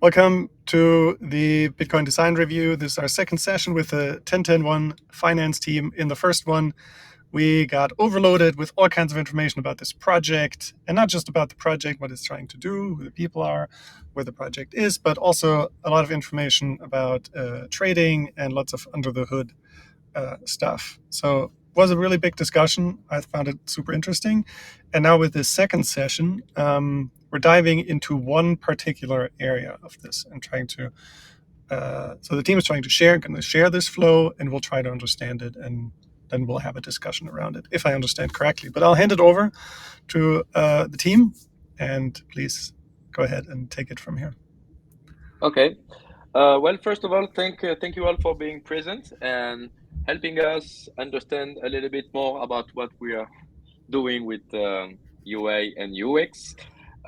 Welcome to the Bitcoin Design Review. This is our second session with the 10-10-1 finance team. In the first one, we got overloaded with all kinds of information about this project, and not just about the project, what it's trying to do, who the people are, where the project is, but also a lot of information about trading and lots of under the hood stuff. So it was a really big discussion. I found it super interesting. And now with this second session, we're diving into one particular area of this and trying to, so the team is trying to share this flow, and we'll try to understand it, and then we'll have a discussion around it, if I understand correctly. But I'll hand it over to the team, and please go ahead and take it from here. Okay. Well, first of all, thank you all for being present and helping us understand a little bit more about what we are doing with UA and UX.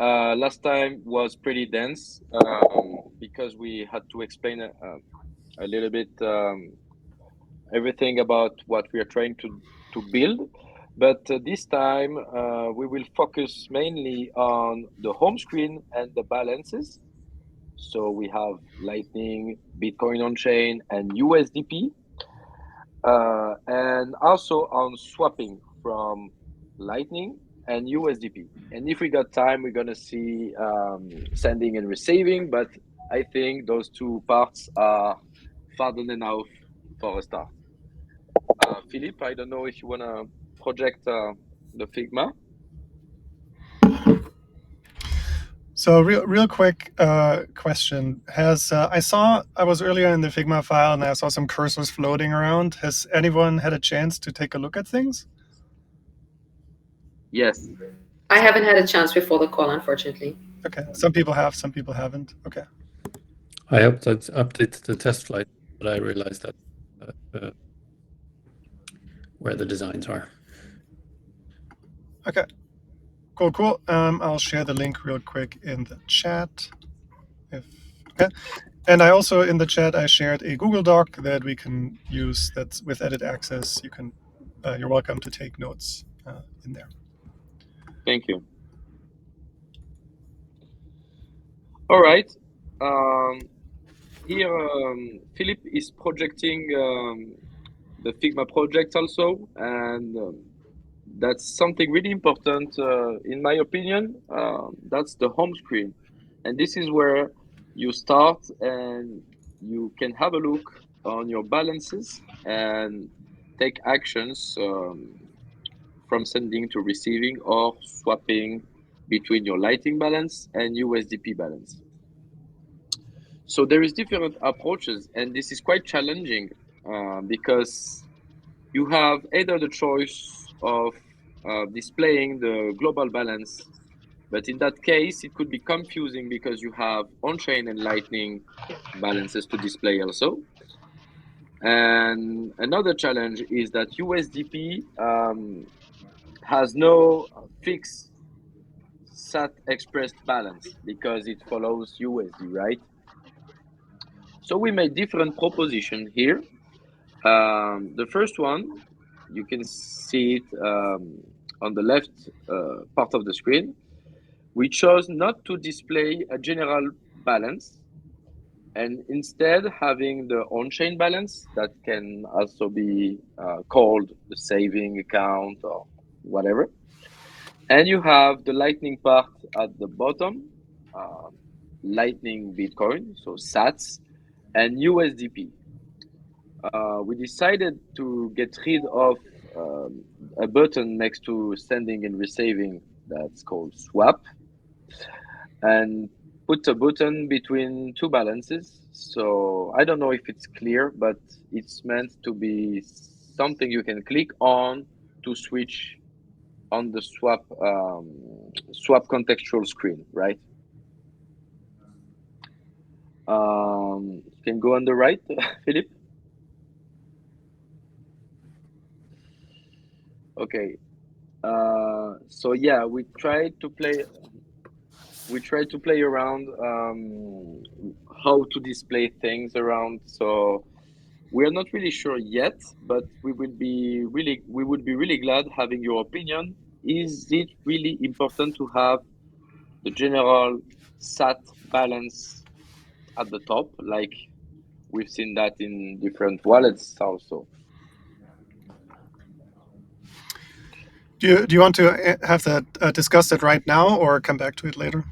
Last time was pretty dense because we had to explain a little bit everything about what we are trying to build. But this time we will focus mainly on the home screen and the balances. So we have Lightning, Bitcoin on chain, and USD-P, and also on swapping from Lightning and USD-P. And if we got time, we're gonna see sending and receiving. But I think those two parts are far enough for a start. Philippe, I don't know if you wanna project the Figma. So real quick question. I was earlier in the Figma file and I saw some cursors floating around. Has anyone had a chance to take a look at things? Yes. I haven't had a chance before the call, unfortunately. Okay. Some people have, some people haven't. Okay. I helped update the test flight, but I realized that where the designs are. Okay. Cool. I'll share the link real quick in the chat. Okay. And I also, in the chat, I shared a Google Doc that we can use that's with edit access. You're welcome to take notes in there. Thank you. All right. Here, Philip is projecting the Figma project also, and that's something really important in my opinion. That's the home screen, and this is where you start and you can have a look on your balances and take actions from sending to receiving or swapping between your Lightning balance and USD-P balance. So there is different approaches, and this is quite challenging because you have either the choice of displaying the global balance, but in that case, it could be confusing because you have on-chain and Lightning balances to display also. And another challenge is that USD-P has no fixed SAT expressed balance because it follows USD, right? So we made different propositions here. The first one, you can see it on the left part of the screen. We chose not to display a general balance and instead having the on-chain balance that can also be called the saving account or whatever. And you have the Lightning part at the bottom, Lightning Bitcoin, so SATs, and USD-P. We decided to get rid of a button next to sending and receiving that's called swap, and put a button between two balances. So I don't know if it's clear, but it's meant to be something you can click on to switch on the swap contextual screen, right? You can go on the right, Philippe. Okay. So yeah, we tried to play around how to display things around. So we are not really sure yet, but we would be really glad having your opinion. Is it really important to have the general SAT balance at the top, like we've seen that in different wallets also. Do you want to have that discuss it right now or come back to it later?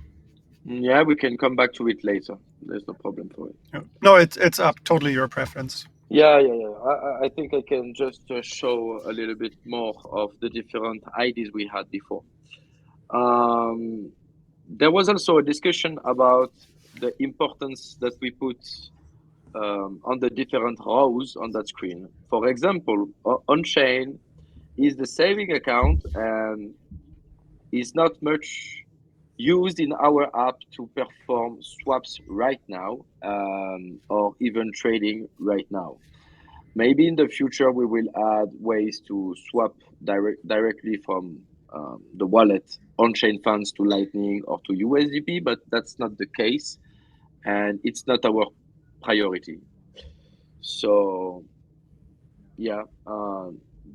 Yeah, we can come back to it later. There's no problem for it. No, it's up. Totally your preference. Yeah. I think I can just show a little bit more of the different ideas we had before. There was also a discussion about the importance that we put on the different rows on that screen. For example, on-chain is the saving account and is not much used in our app to perform swaps right now, or even trading right now. Maybe in the future we will add ways to swap directly from the wallet on-chain funds to Lightning or to USDP, but that's not the case, and it's not our priority. So yeah,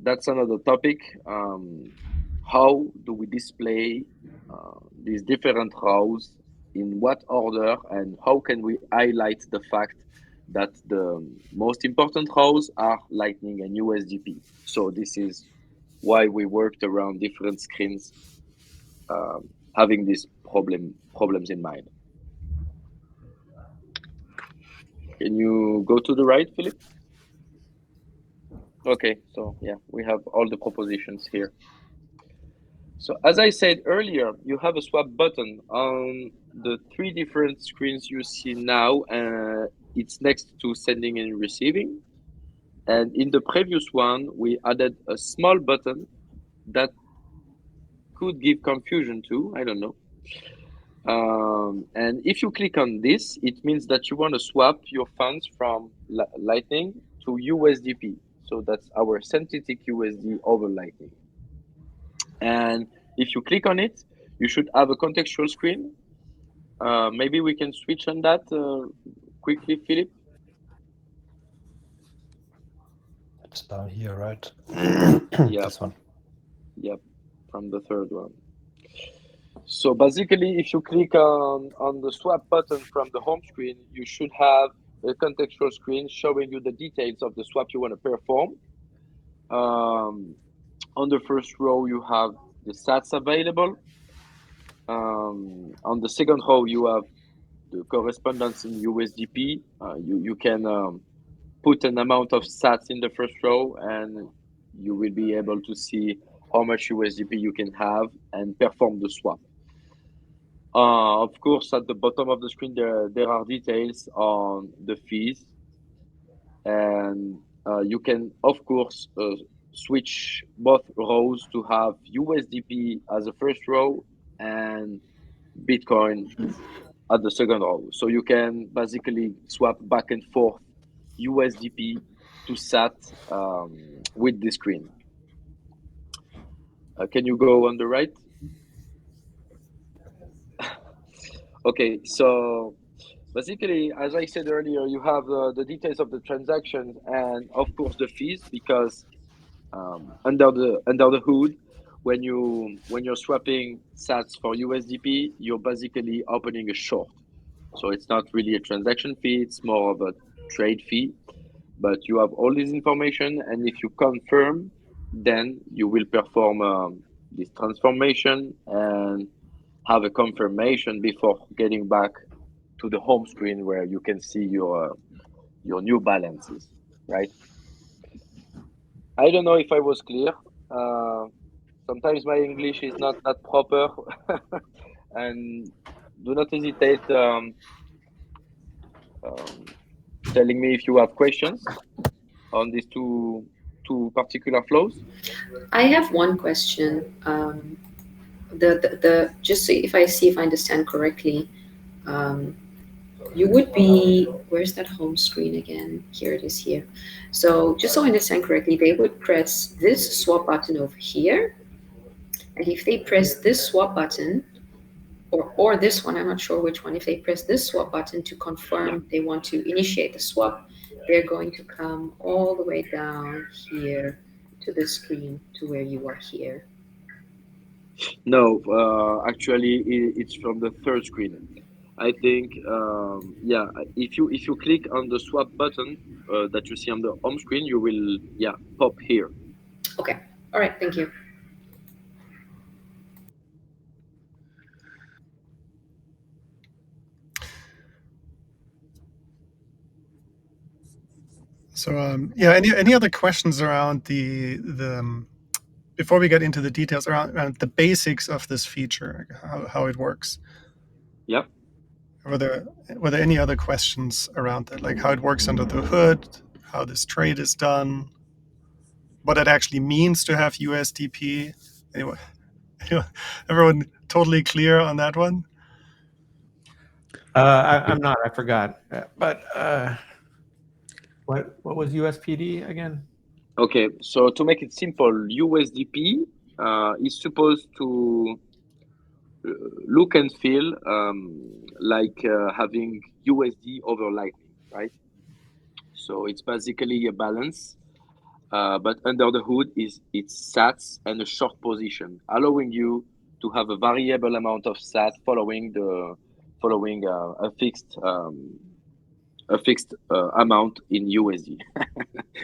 that's another topic. How do we display these different rows, in what order, and how can we highlight the fact that the most important rows are Lightning and USDP? So this is why we worked around different screens, having these problems in mind. Can you go to the right, Philip? Okay, so yeah, we have all the propositions here. So as I said earlier, you have a swap button on the three different screens you see now. It's next to sending and receiving. And in the previous one, we added a small button that could give confusion too. I don't know. And if you click on this, it means that you want to swap your funds from Lightning to USDP. So that's our synthetic USD over Lightning. And if you click on it, you should have a contextual screen. Maybe we can switch on that quickly, Philip. It's down here, right? Yeah. This one. Yep, from the third one. So basically, if you click on the swap button from the home screen, you should have a contextual screen showing you the details of the swap you want to perform. On the first row, you have the sats available. On the second row, you have the correspondence in USDP. You can put an amount of sats in the first row, and you will be able to see how much USDP you can have and perform the swap. Of course, at the bottom of the screen, there are details on the fees, and you can, of course, switch both rows to have USDP as a first row and Bitcoin at the second row. So you can basically swap back and forth USDP to SAT with the screen. Can you go on the right? Okay, so basically, as I said earlier, you have the details of the transactions and of course the fees, because under the hood, when you're swapping Sats for USDP, you're basically opening a short. So it's not really a transaction fee; it's more of a trade fee. But you have all this information, and if you confirm, then you will perform this transformation and have a confirmation before getting back to the home screen where you can see your new balances, right? I don't know if I was clear. Sometimes my English is not that proper, and do not hesitate telling me if you have questions on these two particular flows. I have one question. The just so if I understand correctly, um, you would be, where's that home screen again? Here it is here. So just so I understand correctly, they would press this swap button over here, and if they press this swap button, or this one, I'm not sure which one, if they press this swap button to confirm they want to initiate the swap, they're going to come all the way down here to the screen to where you are here. No, actually, it's from the third screen. I think yeah, if you click on the swap button that you see on the home screen, you will pop here. Okay. All right. Thank you. So yeah, any other questions around the before we get into the details around the basics of this feature, how it works? Yeah. Were there any other questions around that, like how it works under the hood, how this trade is done, what it actually means to have USD-P? Anyway, everyone totally clear on that one? I'm not. I forgot. But what was USPD again? Okay, so to make it simple, USDP is supposed to look and feel like having USD over Lightning, right? So it's basically a balance, but under the hood is it's sats and a short position, allowing you to have a variable amount of sat following a fixed amount in USD.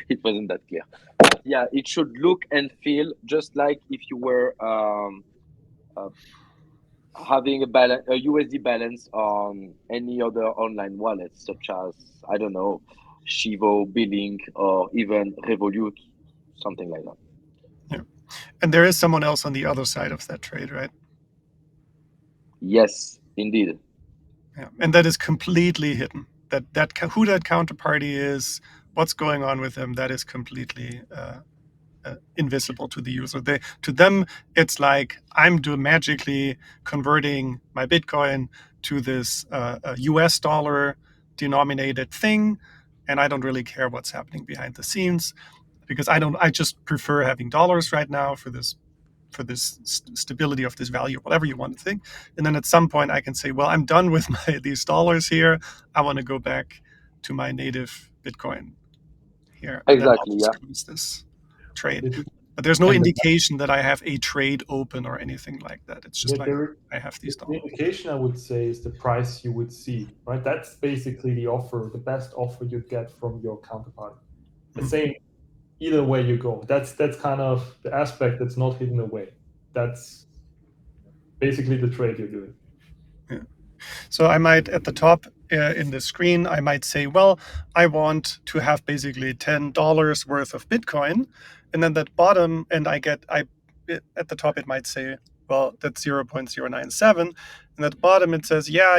It wasn't that clear. But yeah, it should look and feel just like if you were uh, having a USD balance on any other online wallet, such as, I don't know, Shivo, Billing, or even Revolut, something like that. Yeah, and there is someone else on the other side of that trade, right? Yes, indeed. Yeah, and that is completely hidden. That who that counterparty is, what's going on with them, that is completely invisible to the user. To them, it's like I'm magically converting my Bitcoin to this US dollar denominated thing, and I don't really care what's happening behind the scenes because I just prefer having dollars right now for this stability of this value, whatever you want to think. And then at some point I can say, well, I'm done with these dollars here. I want to go back to my native Bitcoin here, and then I'll Exactly, just yeah. close this trade. This is- But there's no and the- indication that I have a trade open or anything like that. It's just like I have these The dollars. indication I would say is the price you would see, right? That's basically the offer, the best offer you get from your counterparty. The same either way you go. That's kind of the aspect that's not hidden away. That's basically the trade you're doing. Yeah. So I might, at the top in the screen, I might say, well, I want to have basically $10 worth of Bitcoin. And then that bottom, and at the top, it might say, well, that's 0.097. And at the bottom, it says, yeah,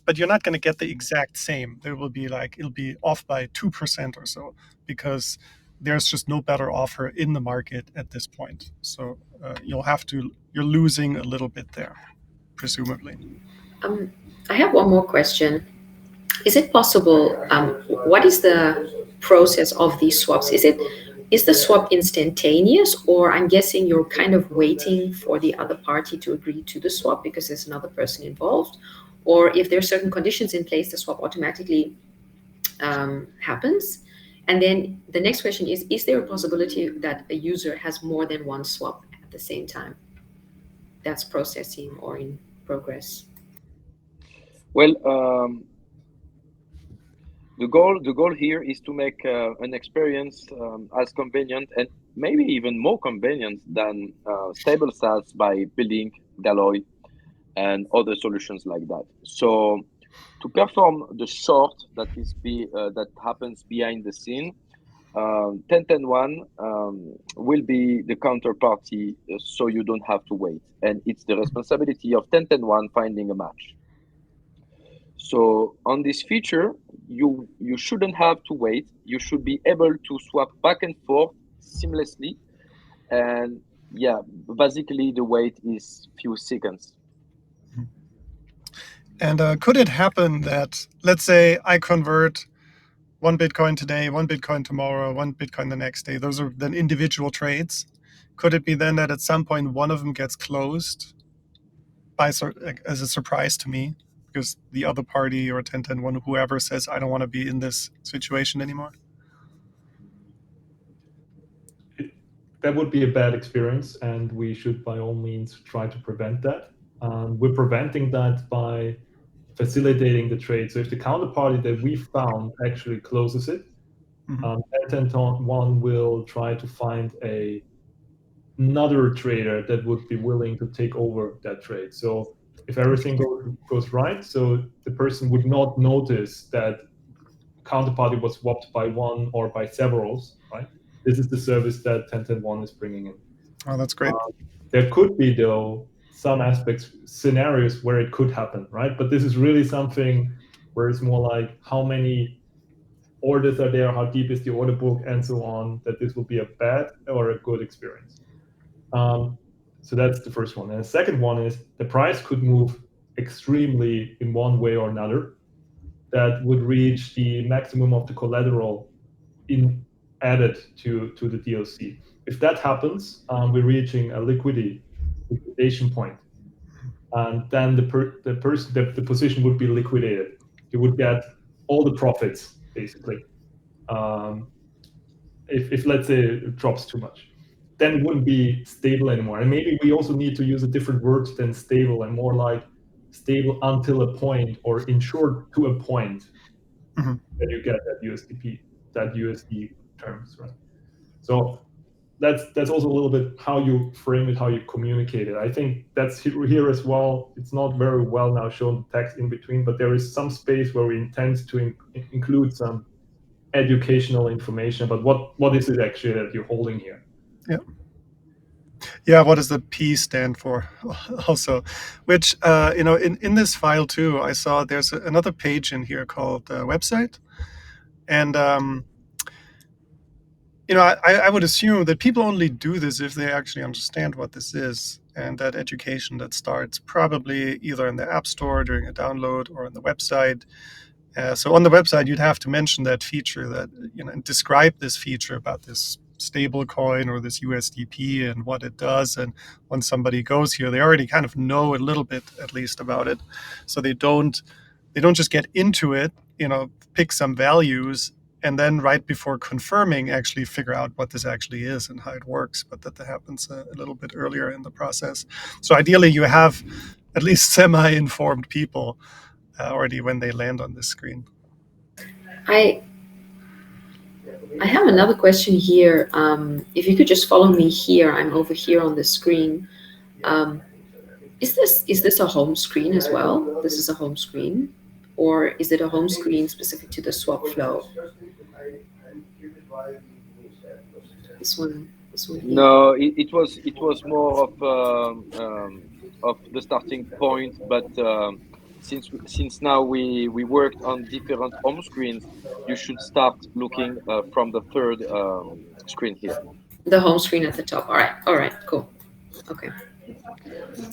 but you're not going to get the exact same. There will be it'll be off by 2% or so because there's just no better offer in the market at this point. So you're losing a little bit there, presumably. I have one more question. Is it possible? What is the process of these swaps? Is the swap instantaneous, or I'm guessing you're kind of waiting for the other party to agree to the swap because there's another person involved, or if there are certain conditions in place, the swap automatically happens. And then the next question is there a possibility that a user has more than one swap at the same time that's processing or in progress? Well, the goal here is to make an experience as convenient and maybe even more convenient than stable sats by building Galloy and other solutions like that. So to perform the short that happens behind the scene, 1010 will be the counterparty, so you don't have to wait, and it's the responsibility of 1010 finding a match. So on this feature, you shouldn't have to wait. You should be able to swap back and forth seamlessly, and yeah, basically the wait is few seconds. And could it happen that, let's say, I convert one Bitcoin today, one Bitcoin tomorrow, one Bitcoin the next day? Those are then individual trades. Could it be then that at some point one of them gets closed as a surprise to me because the other party or 1010 whoever says, I don't want to be in this situation anymore? That would be a bad experience, and we should by all means try to prevent that. We're preventing that by facilitating the trade. So if the counterparty that we found actually closes it, 10-10-1 will try to find another trader that would be willing to take over that trade. So if everything goes right, so the person would not notice that counterparty was swapped by one or by severals, right? This is the service that 10-10-1 is bringing in. Oh, that's great. There could be, though, some aspects, scenarios where it could happen, right? But this is really something where it's more like how many orders are there, how deep is the order book, and so on, that this will be a bad or a good experience. So that's the first one. And the second one is the price could move extremely in one way or another that would reach the maximum of the collateral added to the DLC. If that happens, we're reaching a liquidation point, and then the position would be liquidated. You would get all the profits basically. If let's say it drops too much, then it wouldn't be stable anymore. And maybe we also need to use a different word than stable, and more like stable until a point, or insured to a point that you get that USDP, that USD terms, right? So that's also a little bit how you frame it, how you communicate it. I think that's here as well. It's not very well now shown text in between, but there is some space where we intend to include some educational information about what is it actually that you're holding here. Yeah, what does the P stand for also? Which, in this file too, I saw there's another page in here called website. And, I would assume that people only do this if they actually understand what this is. And that education that starts probably either in the App Store during a download or on the website. So on the website, you'd have to mention that feature and describe this feature about this stable coin or this USDP and what it does. And when somebody goes here, they already kind of know a little bit at least about it. So they don't just get into it, pick some values, and then right before confirming actually figure out what this actually is and how it works, but that happens a little bit earlier in the process. So ideally you have at least semi-informed people already when they land on this screen. I have another question here. If you could just follow me here, I'm over here on the screen. Is this a home screen as well? This is a home screen, or is it a home screen specific to the swap flow? This one here. No, it was more of the starting point, but since now we worked on different home screens, you should start looking from the third screen here. The home screen at the top. All right, cool. Okay.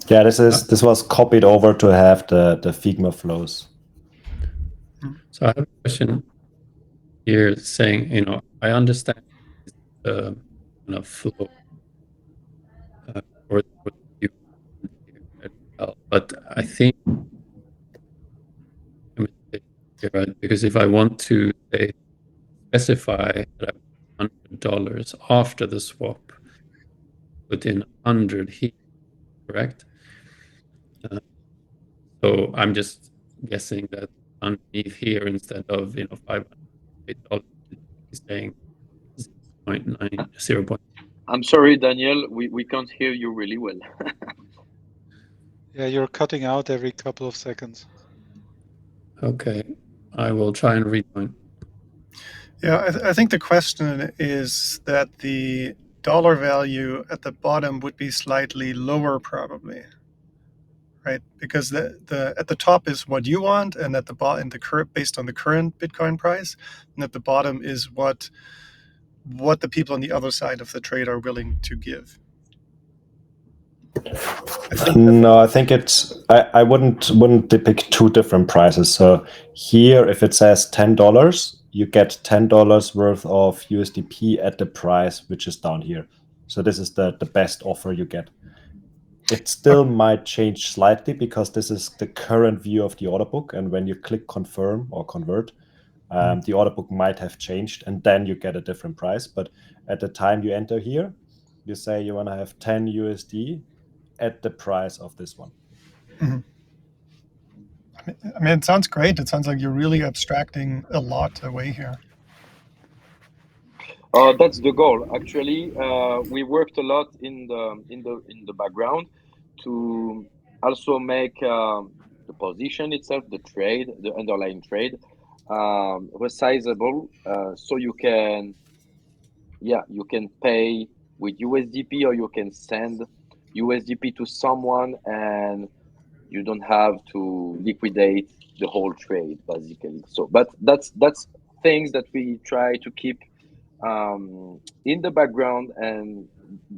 Yeah, this was copied over to have the Figma flows. So I have a question here saying, I understand the flow for you, but I think I'm right, because if I want to specify that I want $100 after the swap, put in 100 here, correct? So I'm just guessing that underneath here, instead of $500, is saying 0.9. I'm sorry, Daniel, we can't hear you really well. Yeah, you're cutting out every couple of seconds. Okay, I will try and rejoin. Yeah, I think the question is that the dollar value at the bottom would be slightly lower, probably, right? Because the at the top is what you want, and at the bottom, based on the current Bitcoin price, and at the bottom is what the people on the other side of the trade are willing to give. I think it's I wouldn't depict two different prices. So here, if it says $10, you get $10 worth of USDP at the price which is down here. So this is the best offer you get. It still might change slightly because this is the current view of the order book, and when you click confirm or convert, the order book might have changed, and then you get a different price. But at the time you enter here, you say you want to have 10 USD at the price of this one. Mm-hmm. I mean, it sounds great. It sounds like you're really abstracting a lot away here. That's the goal. Actually, we worked a lot in the background to also make the position itself, the trade, the underlying trade, resizable, so you can pay with USDP, or you can send USDP to someone, and you don't have to liquidate the whole trade basically. So, but that's things that we try to keep in the background, and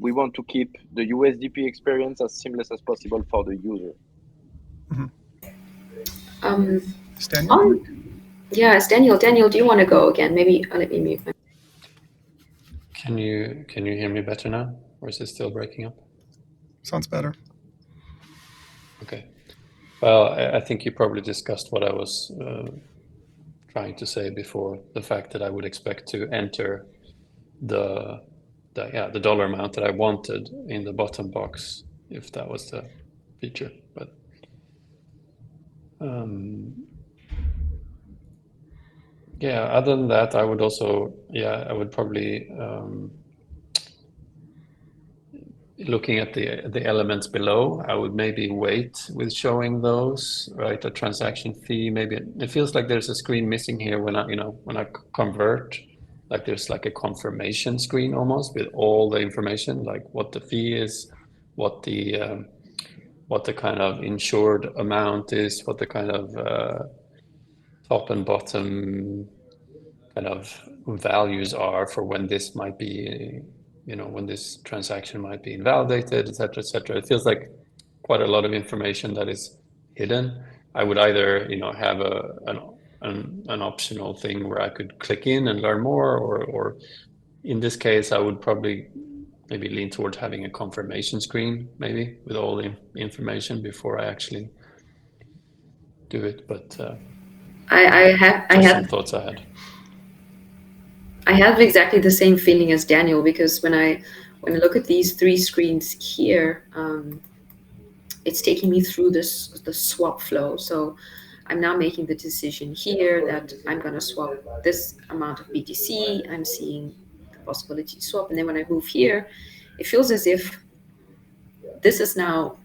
we want to keep the USDP experience as seamless as possible for the user. Is Daniel? Yeah, it's Daniel. Daniel, do you want to go again? Maybe let me mute. Can you hear me better now, or is it still breaking up? Sounds better. Okay. Well, I think you probably discussed what I was trying to say before, the fact that I would expect to enter the dollar amount that I wanted in the bottom box if that was the feature. But yeah, other than that, I would also, I would probably looking at the elements below, I would maybe wait with showing those, right? A transaction fee, maybe it feels like there's a screen missing here when I convert, like there's like a confirmation screen almost with all the information, like what the fee is, what the kind of insured amount is, what the kind of top and bottom kind of values are for when this might be, when this transaction might be invalidated, et cetera, et cetera. It feels like quite a lot of information that is hidden. I would either, have an optional thing where I could click in and learn more, or in this case, I would probably maybe lean towards having a confirmation screen, maybe with all the information before I actually do it. But I have some thoughts I had. I have exactly the same feeling as Daniel, because when I look at these three screens here, it's taking me through the swap flow. So I'm now making the decision here that I'm going to swap this amount of BTC. I'm seeing the possibility to swap. And then when I move here, it feels as if this is now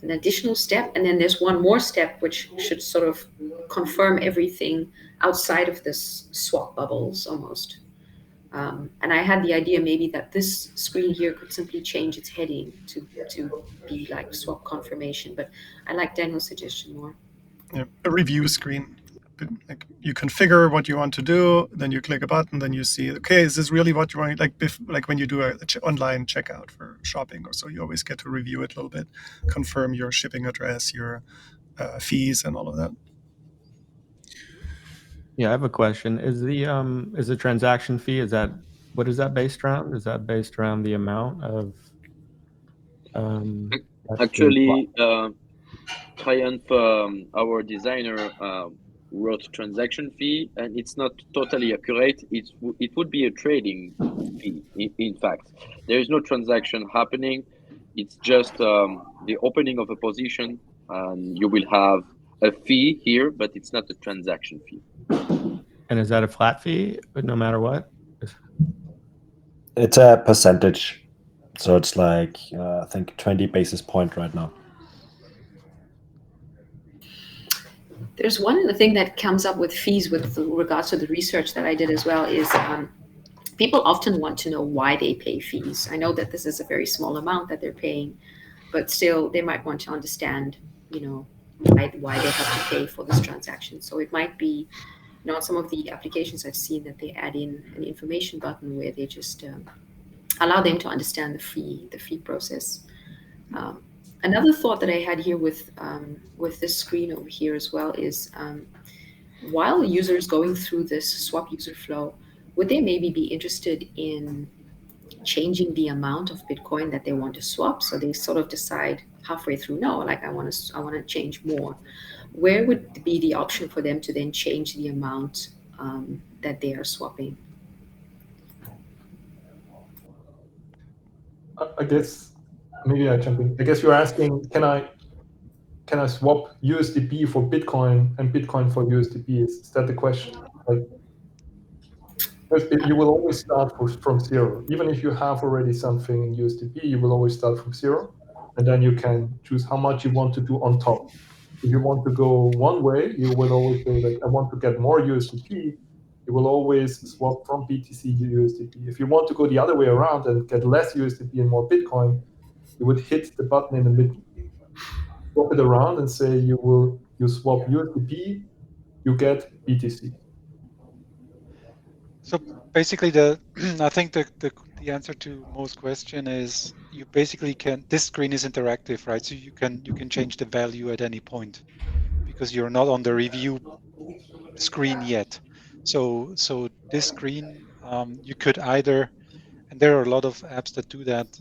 an additional step. And then there's one more step, which should sort of confirm everything outside of this swap bubbles almost. And I had the idea maybe that this screen here could simply change its heading to be like swap confirmation, but I like Daniel's suggestion more. Yeah, a review screen. Like you configure what you want to do, then you click a button, then you see, okay, is this really what you want? Like when you do a online checkout for shopping or so, you always get to review it a little bit, confirm your shipping address, your fees, and all of that. Yeah, I have a question. Is the transaction fee, what is that based around? Is that based around the amount of actually Triumph, our designer, wrote transaction fee, and it's not totally accurate. It would be a trading fee. In fact, there is no transaction happening. It's just the opening of a position, and you will have a fee here, but it's not a transaction fee. And is that a flat fee, but no matter what? It's a percentage. So it's like, I think 20 basis point right now. There's one other thing that comes up with fees with regards to the research that I did as well is people often want to know why they pay fees. I know that this is a very small amount that they're paying, but still they might want to understand, why they have to pay for this transaction. So it might be, on some of the applications I've seen that they add in an information button where they just allow them to understand the fee process. Another thought that I had here with this screen over here as well is while users going through this swap user flow, would they maybe be interested in changing the amount of Bitcoin that they want to swap? So they sort of decide halfway through, no, like I want to change more. Where would be the option for them to then change the amount that they are swapping? I guess maybe I jump in. I guess you're asking, can I can I swap USD-P for Bitcoin and Bitcoin for USD-P? Is that the question? Like, you will always start from zero. Even if you have already something in USD-P, you will always start from zero, and then you can choose how much you want to do on top. If you want to go one way, you will always say, like, I want to get more USD-P. You will always swap from BTC to USD-P. If you want to go the other way around and get less USD-P and more Bitcoin, you would hit the button in the middle, swap it around, and say you swap USD-P, you get BTC. So basically, I think the answer to most question is you basically can. This screen is interactive, right? So you can change the value at any point because you're not on the review screen yet. So this screen, you could either, and there are a lot of apps that do that,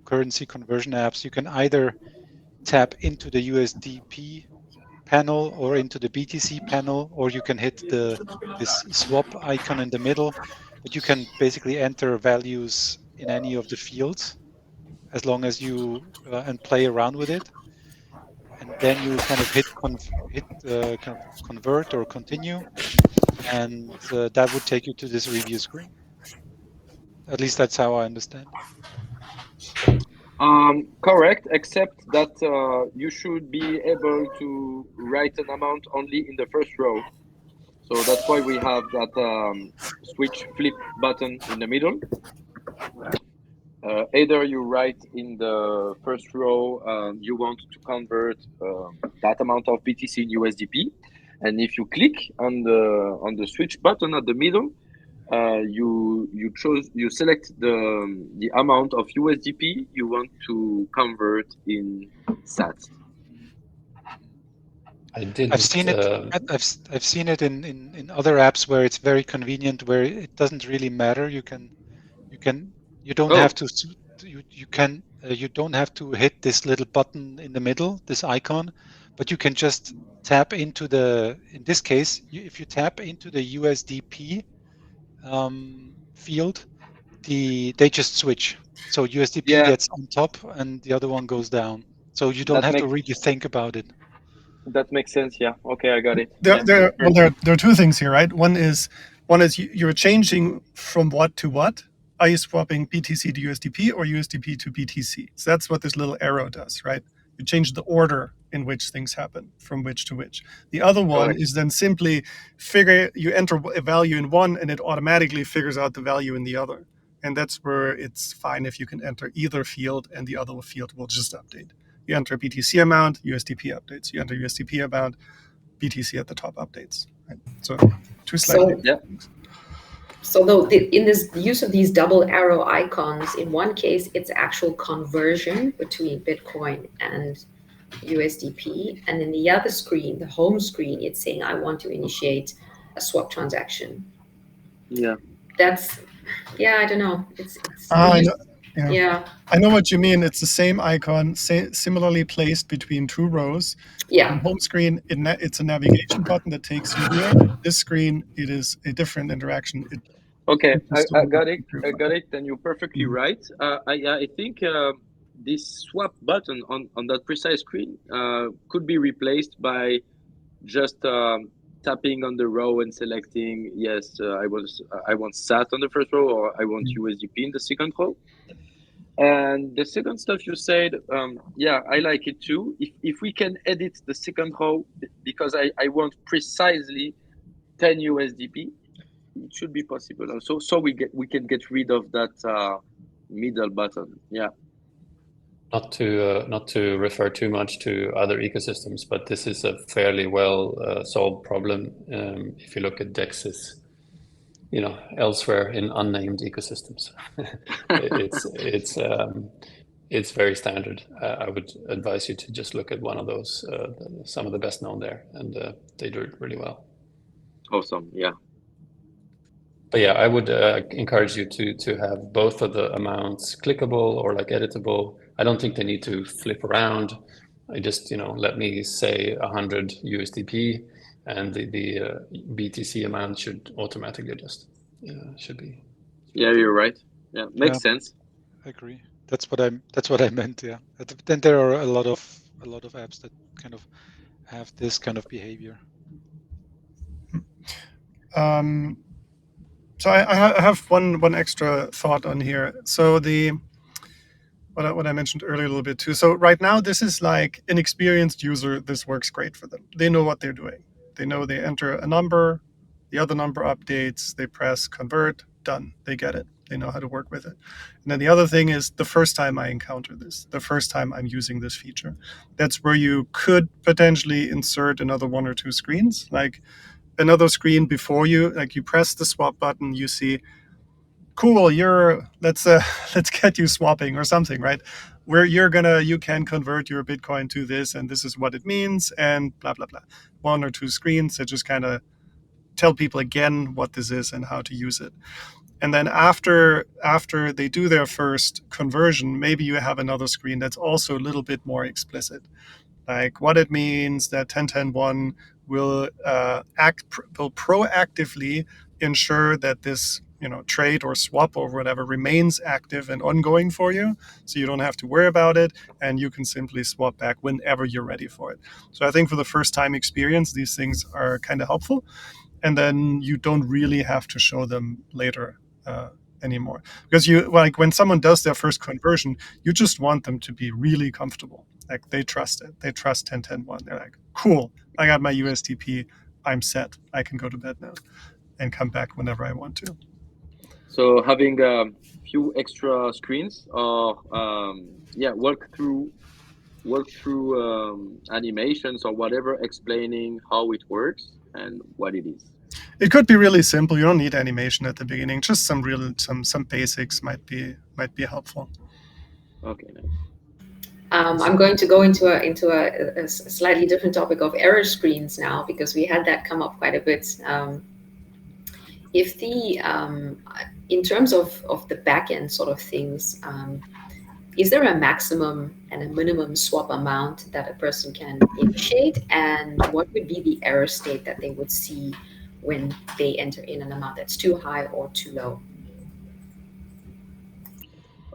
currency conversion apps. You can either tap into the USD-P panel or into the BTC panel, or you can hit this swap icon in the middle, but you can basically enter values in any of the fields as long as you and play around with it, and then you kind of hit kind of convert or continue, and that would take you to this review screen. At least that's how I understand. Correct, except that you should be able to write an amount only in the first row. So that's why we have that switch flip button in the middle. Either you write in the first row you want to convert that amount of BTC in USD-P, and if you click on the switch button at the middle, you select the amount of USD-P you want to convert in sats. I've seen it. I've seen it in other apps where it's very convenient, where it doesn't really matter. You don't have to you don't have to hit this little button in the middle, this icon, but you can just tap into in this case, if you tap into the USD-P field, they just switch. So USD-P gets on top and the other one goes down. So you don't have to really think about it. That makes sense. Yeah. Okay, I got it. There are two things here, right? One is you're changing from what to what. Are you swapping BTC to USD-P or USD-P to BTC? So that's what this little arrow does, right? You change the order in which things happen, from which to which. The other one is then simply you enter a value in one and it automatically figures out the value in the other. And that's where it's fine if you can enter either field and the other field will just update. You enter BTC amount, USD-P updates. You enter USD-P amount, BTC at the top updates. Right? So two slightly different things. So though in this use of these double arrow icons, in one case it's actual conversion between Bitcoin and USD-P, and in the other screen, the home screen, it's saying I want to initiate a swap transaction. Yeah. I don't know. I know what you mean. It's the same icon, similarly placed between two rows. Yeah. On home screen, it's a navigation button that takes you here. This screen, it is a different interaction. Okay, I got it. Then you're perfectly right. I think this swap button on that precise screen could be replaced by just tapping on the row and selecting yes, I want SAT on the first row, or I want USD-P in the second row. And the second stuff you said, I like it too. If we can edit the second row, because I want precisely 10 USD-P, it should be possible also. So we can get rid of that middle button. Yeah. Not to refer too much to other ecosystems, but this is a fairly well solved problem if you look at DEXs, elsewhere in unnamed ecosystems. It's very standard. I would advise you to just look at one of those, some of the best known there, and they do it really well. Awesome. Yeah. But yeah, I would encourage you to have both of the amounts clickable or like editable. I don't think they need to flip around. I just, let me say 100 USD-P, and the BTC amount should automatically adjust. Should be. Yeah, you're right. Yeah, makes sense. I agree. That's what I meant. Yeah. Then there are a lot of a lot of apps that kind of have this kind of behavior. So I have one extra thought on here. So what I mentioned earlier a little bit too. So right now, this is like an experienced user. This works great for them. They know what they're doing. They know they enter a number, the other number updates, they press convert, done. They get it. They know how to work with it. And then the other thing is the first time I encounter this, the first time I'm using this feature, that's where you could potentially insert another one or two screens, like another screen before you, like you press the swap button, you see, cool, let's get you swapping or something, right? Where you can convert your Bitcoin to this, and this is what it means, and blah blah blah. One or two screens that just kind of tell people again what this is and how to use it. And then after they do their first conversion, maybe you have another screen that's also a little bit more explicit, like what it means that 10.10.1 will proactively ensure that this trade or swap or whatever remains active and ongoing for you, so you don't have to worry about it, and you can simply swap back whenever you're ready for it. So I think for the first time experience, these things are kind of helpful, and then you don't really have to show them later anymore, because you, like, when someone does their first conversion, you just want them to be really comfortable, like they trust it, they trust 10.10.1. They're like, cool, I got my USDP, I'm set, I can go to bed now and come back whenever I want to. So having a few extra screens, or work through animations or whatever, explaining how it works and what it is. It could be really simple. You don't need animation at the beginning. Just some basics might be helpful. Okay, nice. I'm going to go into a slightly different topic of error screens now, because we had that come up quite a bit. If the in terms of the backend sort of things, is there a maximum and a minimum swap amount that a person can initiate, and what would be the error state that they would see when they enter in an amount that's too high or too low?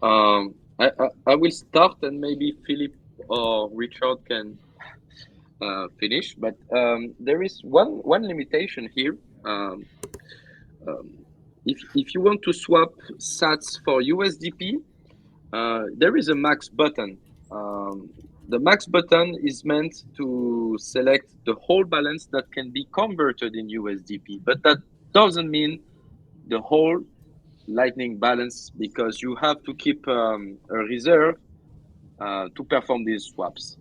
I will start, and maybe Philip or Richard can finish. But there is one limitation here. If you want to swap Sats for USDP, there is a max button. The max button is meant to select the whole balance that can be converted in USDP, but that doesn't mean the whole Lightning balance, because you have to keep a reserve to perform these swaps.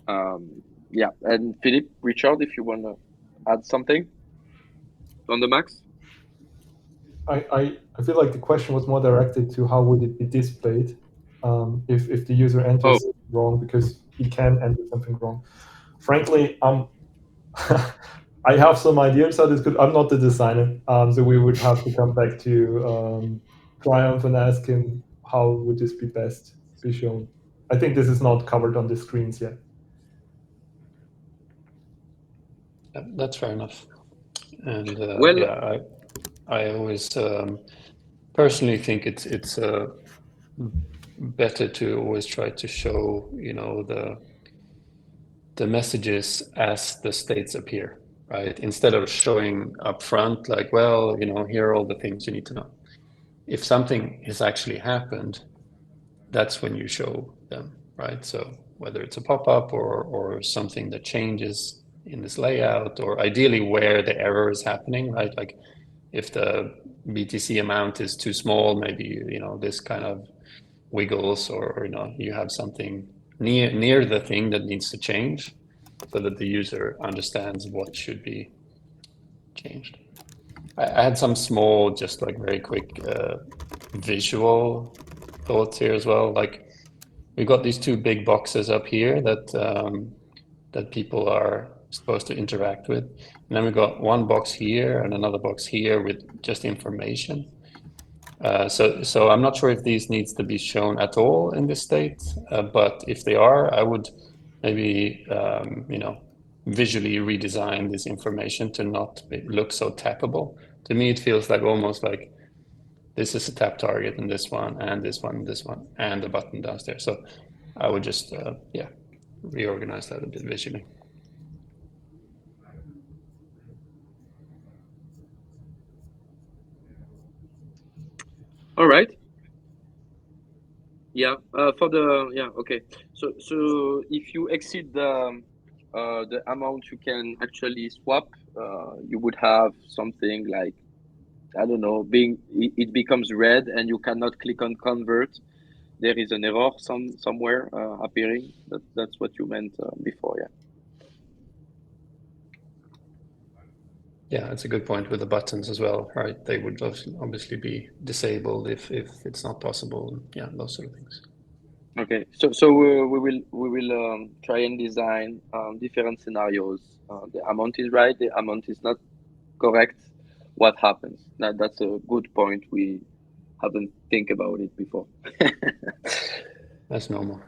And Philip, Richard, if you want to add something on the max. I feel like the question was more directed to how would it be displayed if the user enters wrong, because he can enter something wrong. Frankly, I have some ideas how this could. I'm not the designer, so we would have to come back to Triumph and ask him how would this be best be shown. I think this is not covered on the screens yet. That's fair enough. And Well, I always personally think it's better to always try to show the messages as the states appear, right? Instead of showing up front, like, well, here are all the things you need to know. If something has actually happened, that's when you show them, right? So whether it's a pop-up or something that changes in this layout, or ideally where the error is happening, right? Like if the BTC amount is too small, maybe this kind of wiggles, or you have something near the thing that needs to change, so that the user understands what should be changed. I had some small, just like very quick visual thoughts here as well. Like we've got these two big boxes up here that people are supposed to interact with, and then we've got one box here and another box here with just information. So I'm not sure if these needs to be shown at all in this state, but if they are, I would maybe visually redesign this information to not look so tappable. To me, it feels like almost like this is a tap target, and this one, and this one, and this one, and the button downstairs. So I would just reorganize that a bit visually. All right. Yeah. Okay. So if you exceed the amount you can actually swap, you would have something like, I don't know, it becomes red and you cannot click on convert. There is an error somewhere appearing. That's what you meant before, yeah. Yeah, it's a good point with the buttons as well, right? They would obviously be disabled if it's not possible. Yeah, those sort of things. Okay, so we will try and design different scenarios. The amount is right, the amount is not correct. What happens? That's a good point. We haven't think about it before. That's normal.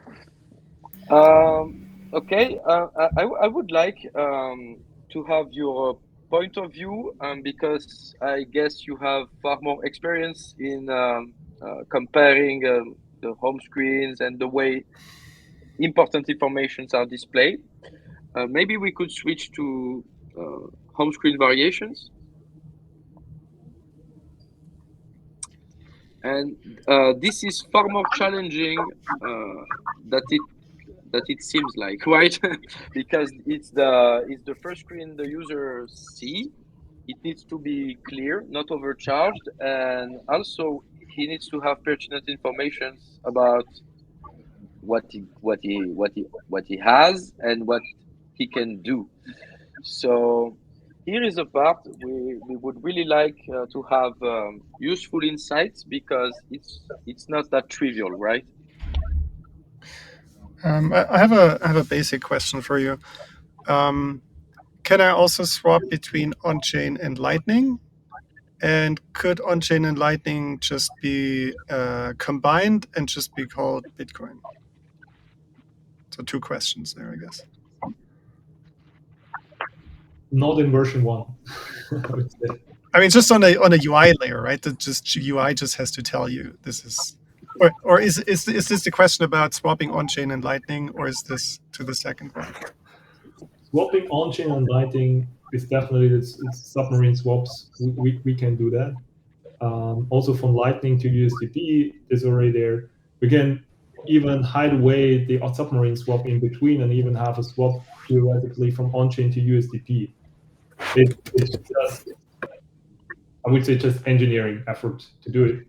Okay, I would like to have your point of view because I guess you have far more experience in comparing the home screens and the way important informations are displayed. Maybe we could switch to home screen variations. And this is far more challenging that it seems like, right? Because it's the first screen the user see. It needs to be clear, not overcharged, and also he needs to have pertinent information about what he has and what he can do. So here is a part we would really like to have useful insights because it's not that trivial, right? I have a basic question for you. Can I also swap between on-chain and Lightning? And could on-chain and Lightning just be combined and just be called Bitcoin? So two questions there, I guess. Not in version 1. I would say. I mean, just on a UI layer, right? That just UI just has to tell you this is, or is this the question about swapping on-chain and Lightning, or is this to the second one? Swapping on-chain and Lightning is definitely it's submarine swaps. We can do that. Also from Lightning to USD-P is already there. We can even hide away the submarine swap in between and even have a swap theoretically from on-chain to USD-P. It's just, I would say, just engineering effort to do it.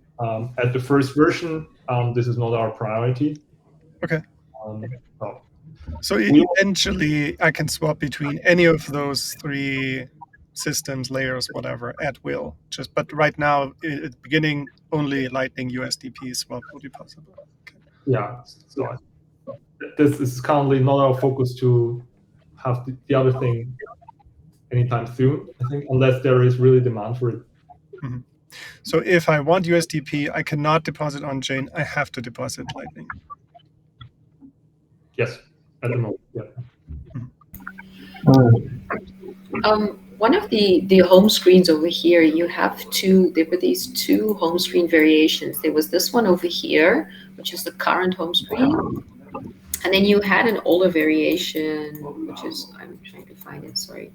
At the first version, this is not our priority. Okay. No. So eventually, I can swap between any of those three systems, layers, whatever, at will. But right now, at the beginning, only Lightning USD-P swap will be possible. Okay. Yeah. So this is currently not our focus to have the other thing anytime soon, I think, unless there is really demand for it. Mm-hmm. So if I want USD-P, I cannot deposit on chain. I have to deposit Lightning. Yes, at the moment. Yeah. One of the home screens over here, you have there were these two home screen variations. There was this one over here, which is the current home screen. And then you had an older variation, which is, I'm trying to find it, sorry.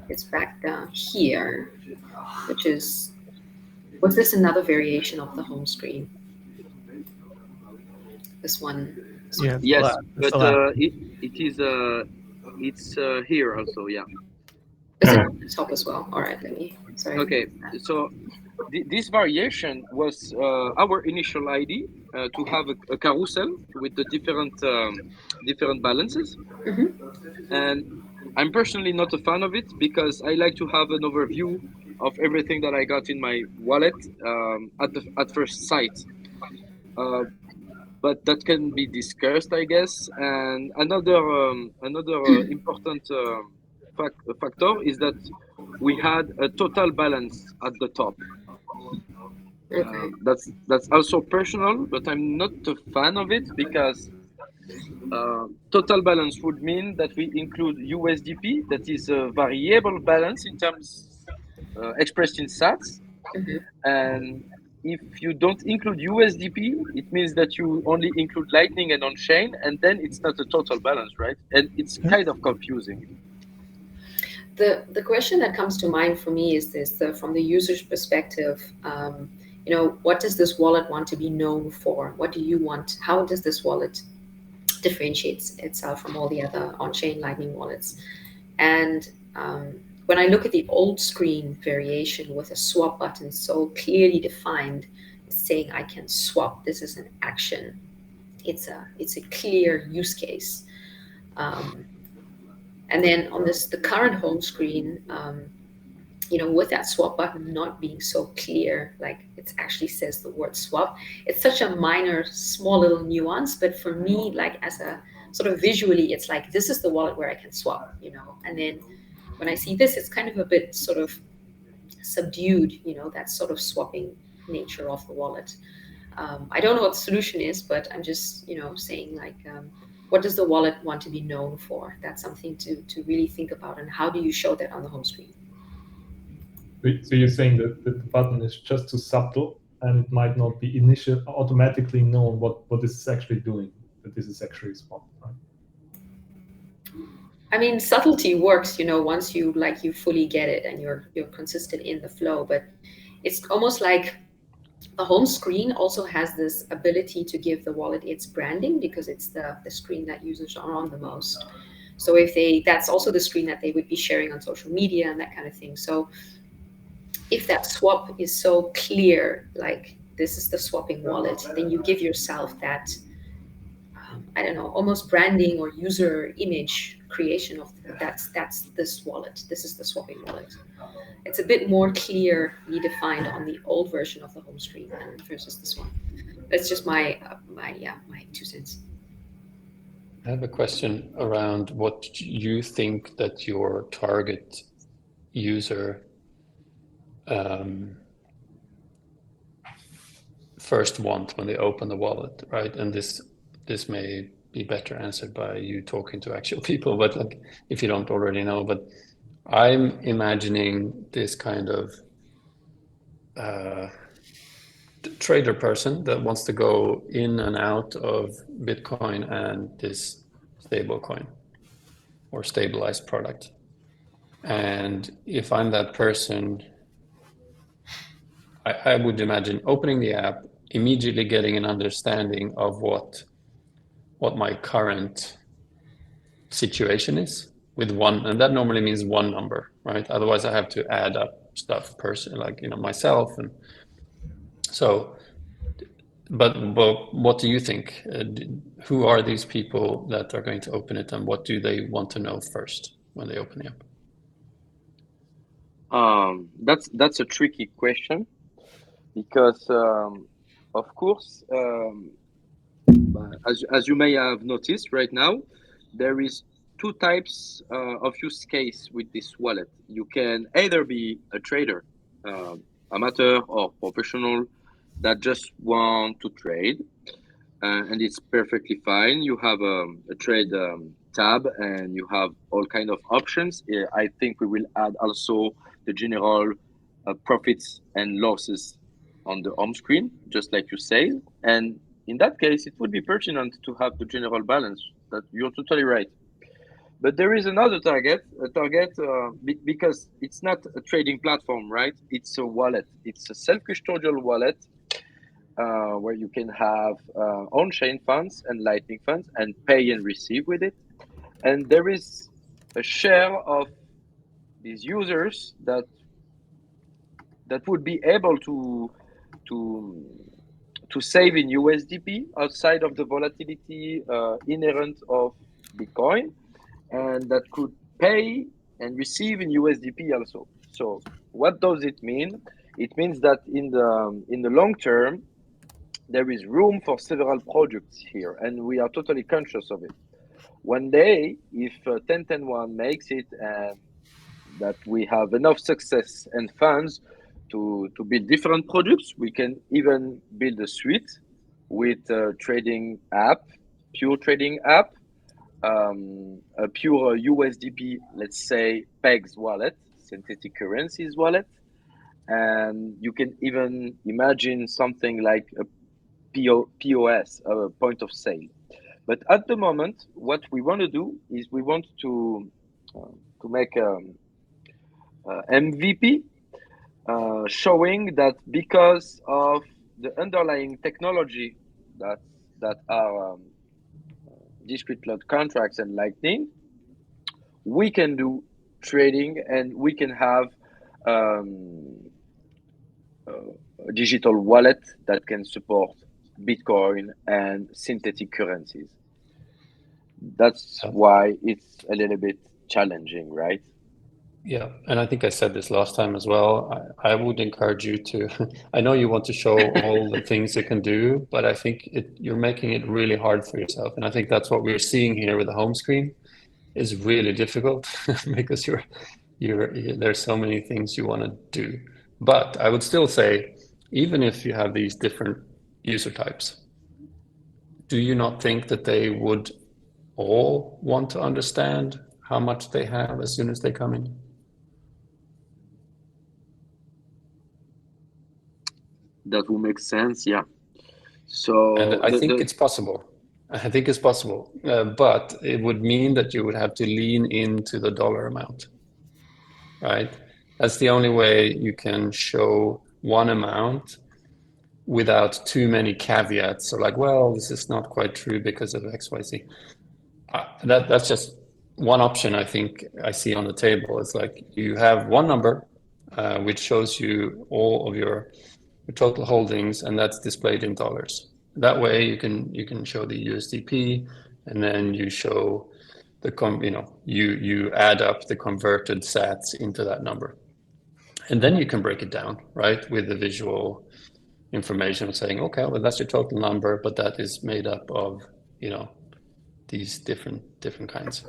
It's back down here, which is, was this another variation of the home screen? This one. Yeah. Yes, but it's here also, yeah. Is it on the top as well? All right, let me, sorry. Okay, so this variation was our initial idea to have a carousel with the different balances. Mm-hmm. And I'm personally not a fan of it because I like to have an overview of everything that I got in my wallet at first sight. But that can be discussed, I guess. And another important factor is that we had a total balance at the top. Okay. That's also personal, but I'm not a fan of it because total balance would mean that we include USD-P, that is a variable balance in terms expressed in sats, Mm-hmm. and if you don't include USDP, it means that you only include Lightning and on-chain, and then it's not a total balance, right? And it's kind of confusing. The question that comes to mind for me is this: from the user's perspective, what does this wallet want to be known for? What do you want? How does this wallet differentiate itself from all the other on-chain Lightning wallets? And when I look at the old screen variation with a swap button so clearly defined, saying I can swap, this is an action. It's a clear use case. And then on the current home screen, with that swap button not being so clear, like it actually says the word swap, it's such a minor, small little nuance. But for me, like as a sort of visually, it's like, this is the wallet where I can swap, and then when I see this, it's kind of a bit sort of subdued, that sort of swapping nature of the wallet. I don't know what the solution is, but I'm just, saying like, what does the wallet want to be known for? That's something to really think about. And how do you show that on the home screen? So you're saying that the button is just too subtle and it might not be automatically known what this is actually doing, that this is actually a swap, right? I mean, subtlety works, once you fully get it and you're consistent in the flow. But it's almost like the home screen also has this ability to give the wallet its branding, because it's the screen that users are on the most. So that's also the screen that they would be sharing on social media and that kind of thing. So if that swap is so clear, like this is the swapping wallet, then you give yourself that, I don't know, almost branding or user image creation of that's this wallet. This is the swapping wallet. It's a bit more clearly defined on the old version of the home screen versus this one. That's just my 2 cents. I have a question around what you think that your target user first want when they open the wallet, right? And this may be better answered by you talking to actual people, but like if you don't already know, but I'm imagining this kind of trader person that wants to go in and out of Bitcoin and this stable coin or stabilized product. And if I'm that person, I would imagine opening the app, immediately getting an understanding of what my current situation is with one, and that normally means one number, right? Otherwise I have to add up stuff like myself. And so but what do you think? Who are these people that are going to open it, and what do they want to know first when they open the app? That's a tricky question, because of course, as you may have noticed right now, there is two types of use case with this wallet. You can either be a trader, amateur or professional, that just want to trade, and it's perfectly fine. You have a trade tab, and you have all kind of options. I think we will add also the general profits and losses on the home screen, just like you say. And in that case, it would be pertinent to have the general balance. That you're totally right. But there is another target, because it's not a trading platform, right? It's a wallet. It's a self-custodial wallet, where you can have on-chain funds and Lightning funds and pay and receive with it. And there is a share of these users that would be able to save in USDP outside of the volatility inherent of Bitcoin, and that could pay and receive in USDP also. So what does it mean? It means that in the long term, there is room for several projects here, and we are totally conscious of it. One day, if 10-10-1 makes it, and that we have enough success and funds to build different products, we can even build a suite with a trading app, pure trading app, a pure USDP, let's say, PEGs wallet, synthetic currencies wallet, and you can even imagine something like a POS, a point of sale. But at the moment, what we want to do is we want to make MVP showing that because of the underlying technology that are discrete lot contracts and Lightning, we can do trading and we can have a digital wallet that can support Bitcoin and synthetic currencies. That's why it's a little bit challenging, right? Yeah, and I think I said this last time as well. I would encourage you to, I know you want to show all the things you can do, but I think you're making it really hard for yourself. And I think that's what we're seeing here with the home screen is really difficult because there's so many things you want to do. But I would still say, even if you have these different user types, do you not think that they would all want to understand how much they have as soon as they come in? That will make sense, yeah. So and I think it's possible. I think it's possible, but it would mean that you would have to lean into the dollar amount, right? That's the only way you can show one amount without too many caveats. So like, well, this is not quite true because of X, Y, Z. That's just one option I think I see on the table. It's like you have one number which shows you all of your total holdings, and that's displayed in dollars. That way you can show the USD-P, and then you show the you add up the converted sats into that number, and then you can break it down, right, with the visual information saying, okay, well, that's your total number, but that is made up of these different kinds.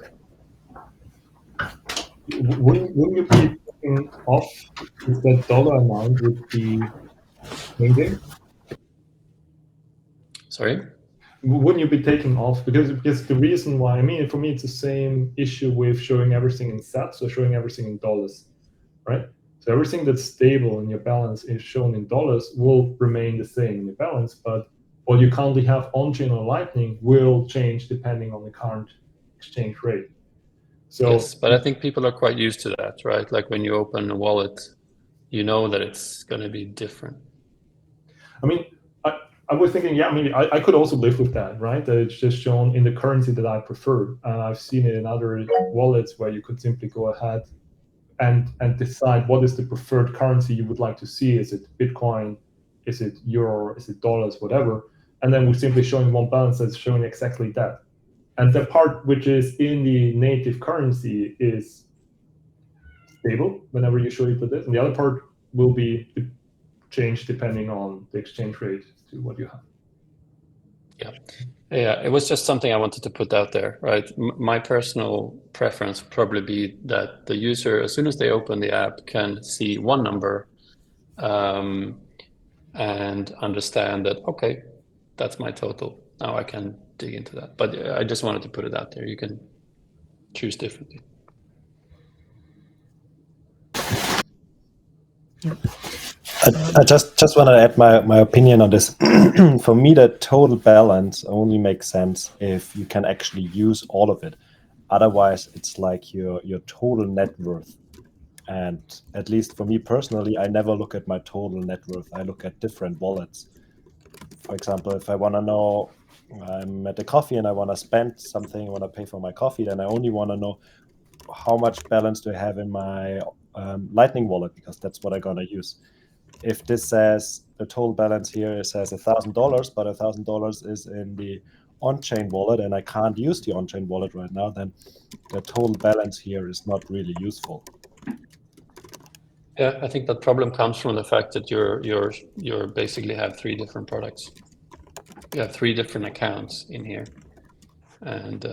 Wouldn't you be taking off if that dollar amount would be changing? Sorry? Wouldn't you be taking off? Because the reason why, for me, it's the same issue with showing everything in sats or showing everything in dollars, right? So everything that's stable in your balance is shown in dollars will remain the same in your balance, but what you currently have on-chain or Lightning will change depending on the current exchange rate. So yes, but I think people are quite used to that, right? Like when you open a wallet, you know that it's going to be different. I was thinking, I could also live with that, right? That it's just shown in the currency that I prefer. And I've seen it in other wallets where you could simply go ahead and decide what is the preferred currency you would like to see. Is it Bitcoin? Is it Euro? Is it dollars? Whatever. And then we're simply showing one balance that's showing exactly that. And the part which is in the native currency is stable whenever you show it to this. And the other part will be changed depending on the exchange rate to what you have. Yeah, it was just something I wanted to put out there, right? My personal preference would probably be that the user, as soon as they open the app, can see one number and understand that, okay, that's my total. Now I can dig into that. But I just wanted to put it out there. You can choose differently. I just want to add my opinion on this. For me, the total balance only makes sense if you can actually use all of it. Otherwise, it's like your total net worth. And at least for me personally, I never look at my total net worth. I look at different wallets. For example, if I want to know I'm at the coffee and I want to spend something, I want to pay for my coffee, then I only want to know how much balance do I have in my Lightning wallet, because that's what I'm going to use. If this says the total balance here, it says $1,000, but $1,000 is in the on-chain wallet and I can't use the on-chain wallet right now, then the total balance here is not really useful. Yeah, I think that problem comes from the fact that you're basically have three different products. You have three different accounts in here, and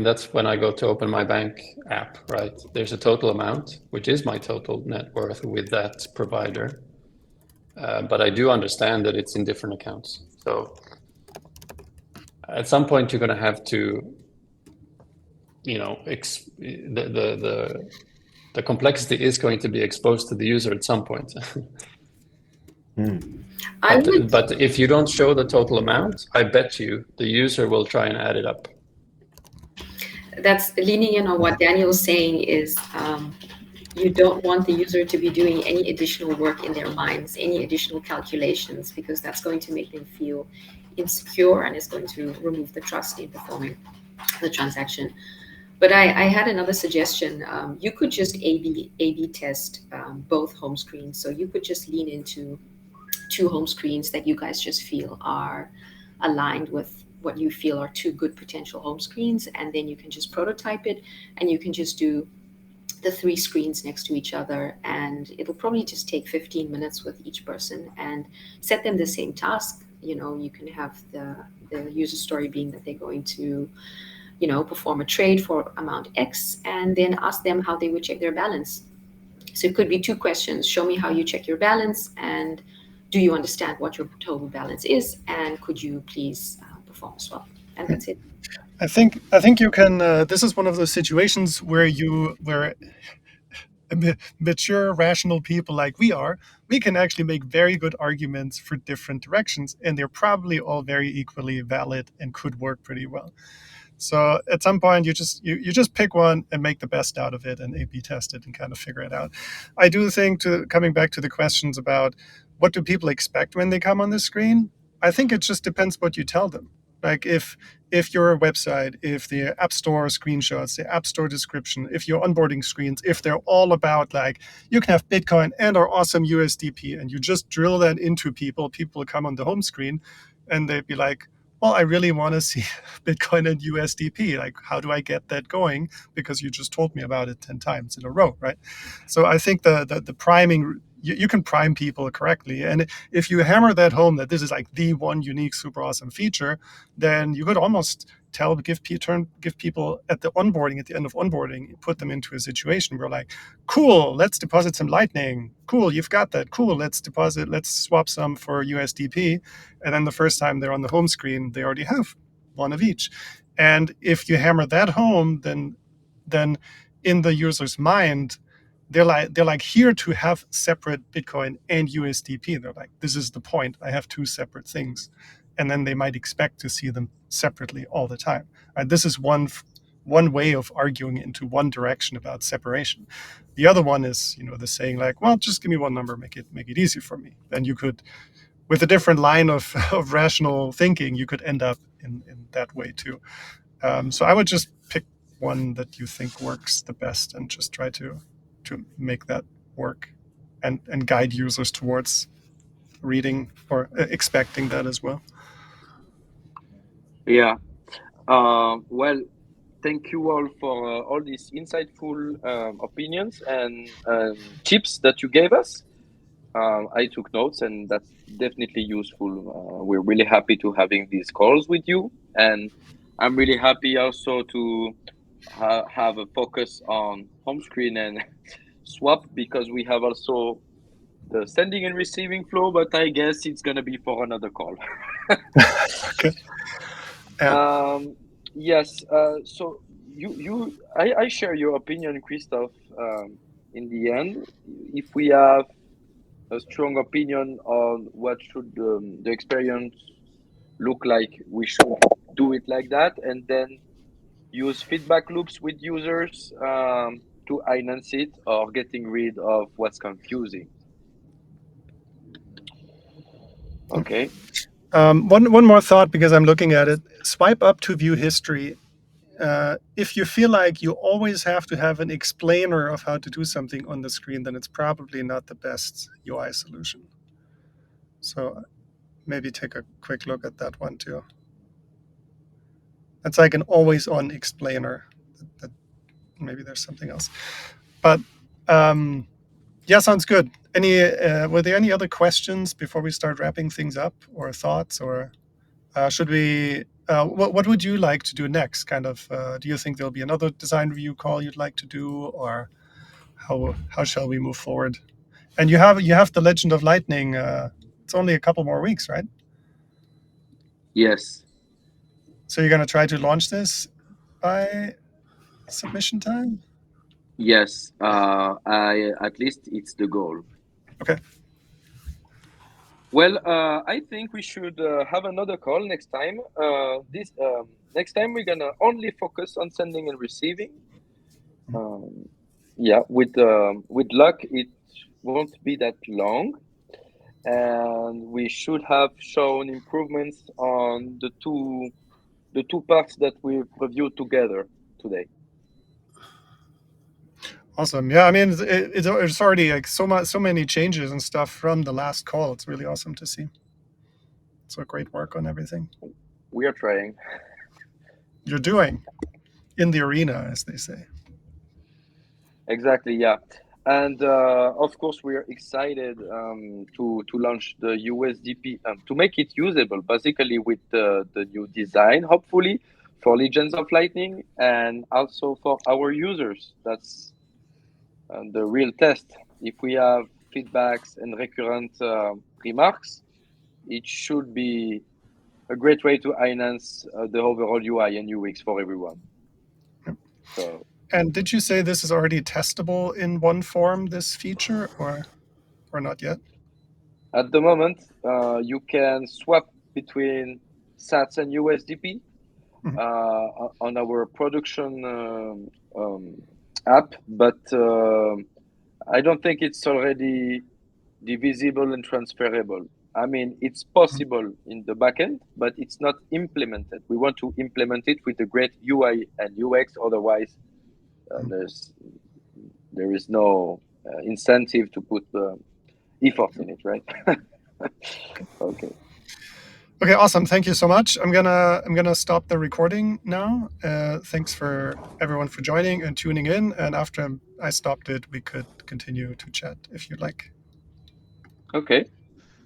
that's when I go to open my bank app, right? There's a total amount, which is my total net worth with that provider, but I do understand that it's in different accounts. So at some point, you're going to have to, the the complexity is going to be exposed to the user at some point. But if you don't show the total amount, I bet you the user will try and add it up. That's leaning in on what Daniel's saying is you don't want the user to be doing any additional work in their minds, any additional calculations, because that's going to make them feel insecure and it's going to remove the trust in performing the transaction. But I had another suggestion. You could just A/B test both home screens. So you could just lean into 2 home screens that you guys just feel are aligned with what you feel are 2 good potential home screens, and then you can just prototype it, and you can just do the 3 screens next to each other, and it'll probably just take 15 minutes with each person, and set them the same task. You know, you can have the user story being that they're going to, you know, perform a trade for amount X, and then ask them how they would check their balance. So it could be 2 questions: show me how you check your balance, and do you understand what your total balance is, and could you please perform a swap? And that's it. I think you can. This is one of those situations where mature, rational people like we can actually make very good arguments for different directions, and they're probably all very equally valid and could work pretty well. So at some point, you just pick one and make the best out of it, and A/B test it and kind of figure it out. I do think, coming back to the questions about what do people expect when they come on the screen, I think it just depends what you tell them. Like if your website, if the App Store screenshots, the App Store description, if your onboarding screens, if they're all about like you can have Bitcoin and our awesome USD-P, and you just drill that into people come on the home screen, and they'd be like, well, I really want to see Bitcoin and USD-P. Like, how do I get that going? Because you just told me about it 10 times in a row, right? So I think the priming, you can prime people correctly. And if you hammer that home that this is like the one unique, super awesome feature, then you could almost give people at the end of onboarding, put them into a situation where like, cool, let's deposit some Lightning. Cool, you've got that. Cool, let's swap some for USD-P. And then the first time they're on the home screen, they already have one of each. And if you hammer that home, then in the user's mind, they're like here to have separate Bitcoin and USD-P. They're like, this is the point. I have 2 separate things. And then they might expect to see them separately all the time. This is one way of arguing into one direction about separation. The other one is, the saying like, well, just give me one number, make it easy for me. Then you could, with a different line of rational thinking, you could end up in that way too. So I would just pick one that you think works the best and just try to make that work and guide users towards reading or expecting that as well. Yeah. Well, thank you all for all these insightful opinions and tips that you gave us. I took notes, and that's definitely useful. We're really happy to having these calls with you, and I'm really happy also to have a focus on home screen and swap, because we have also the sending and receiving flow, but I guess it's gonna be for another call. Okay. Yeah. Yes. So I share your opinion, Christoph. In the end, if we have a strong opinion on what should the experience look like, we should do it like that, and then use feedback loops with users to enhance it or getting rid of what's confusing. Okay. One more thought, because I'm looking at it. Swipe up to view history. If you feel like you always have to have an explainer of how to do something on the screen, then it's probably not the best UI solution. So maybe take a quick look at that one too. It's like an always-on explainer. That maybe there's something else. But yeah, sounds good. Were there any other questions before we start wrapping things up, or thoughts, or should we? What would you like to do next? Kind of, do you think there'll be another design review call you'd like to do, or how shall we move forward? And you have the Legend of Lightning. It's only a couple more weeks, right? Yes. So you're going to try to launch this by submission time? Yes, at least it's the goal. Okay. Well, I think we should have another call next time. Next time we're gonna only focus on sending and receiving. Yeah, with luck, it won't be that long, and we should have shown improvements on the two parts that we've reviewed together today. Awesome. Yeah, I mean, it's already like so many changes and stuff from the last call. It's really awesome to see. So great work on everything We are trying. you're doing in the arena, as they say. Exactly, yeah. And of course, we are excited to launch the USD-P to make it usable, basically with the new design, hopefully for Legends of Lightning and also for our users. That's the real test. If we have feedbacks and recurrent remarks, it should be a great way to enhance the overall UI and UX for everyone. Yep. So. And did you say this is already testable in one form, this feature, or not yet? At the moment, you can swap between Sats and USD-P on our production app, but I don't think it's already divisible and transferable. I mean, it's possible in the backend, but it's not implemented. We want to implement it with a great UI and UX. Otherwise, there is no incentive to put effort in it, right? Okay. Okay, awesome. Thank you so much. I'm gonna stop the recording now. Thanks for everyone for joining and tuning in. And after I stopped it, we could continue to chat if you'd like. Okay.